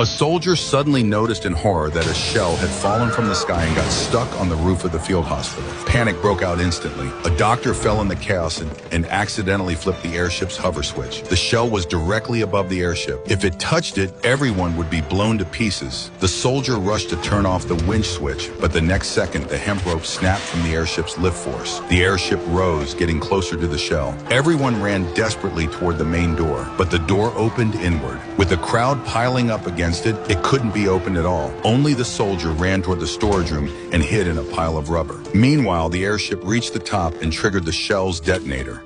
A soldier suddenly noticed in horror that a shell had fallen from the sky and got stuck on the roof of the field hospital. Panic broke out instantly. A doctor fell in the chaos and accidentally flipped the airship's hover switch. The shell was directly above the airship. If it touched it, everyone would be blown to pieces. The soldier rushed to turn off the winch switch, but the next second, the hemp rope snapped from the airship's lift force. The airship rose, getting closer to the shell. Everyone ran desperately toward the main door, but the door opened inward. With the crowd piling up against it couldn't be opened at all. Only the soldier ran toward the storage room and hid in a pile of rubber. Meanwhile, the airship reached the top and triggered the shell's detonator.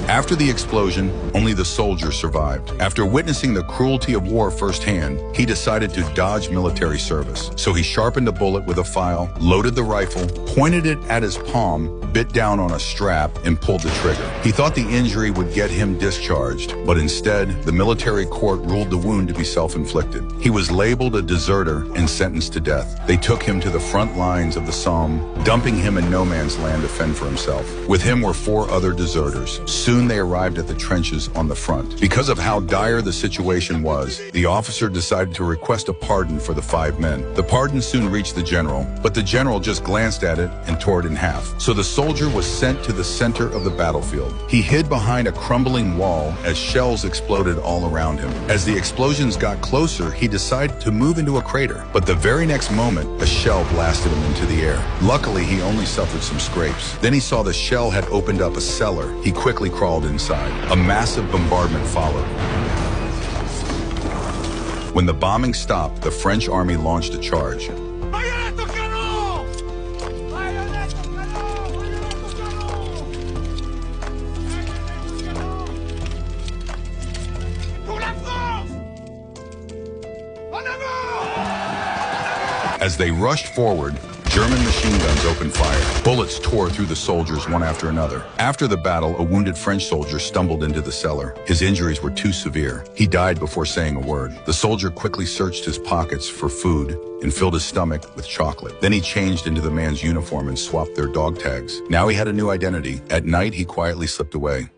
After the explosion, only the soldier survived. After witnessing the cruelty of war firsthand, he decided to dodge military service. So he sharpened a bullet with a file, loaded the rifle, pointed it at his palm, bit down on a strap, and pulled the trigger. He thought the injury would get him discharged, but instead, the military court ruled the wound to be self-inflicted. He was labeled a deserter and sentenced to death. They took him to the front lines of the Somme, dumping him in no man's land to fend for himself. With him were 4 other deserters. Soon they arrived at the trenches on the front. Because of how dire the situation was, the officer decided to request a pardon for the 5 men. The pardon soon reached the general, but the general just glanced at it and tore it in half. So the soldier was sent to the center of the battlefield. He hid behind a crumbling wall as shells exploded all around him. As the explosions got closer, he decided to move into a crater, but the very next moment, a shell blasted him into the air. Luckily, he only suffered some scrapes. Then he saw the shell had opened up a cellar. He quickly crawled inside. A massive bombardment followed. When the bombing stopped, the French army launched a charge. As they rushed forward, German machine guns opened fire. Bullets tore through the soldiers one after another. After the battle, a wounded French soldier stumbled into the cellar. His injuries were too severe. He died before saying a word. The soldier quickly searched his pockets for food and filled his stomach with chocolate. Then he changed into the man's uniform and swapped their dog tags. Now he had a new identity. At night, he quietly slipped away.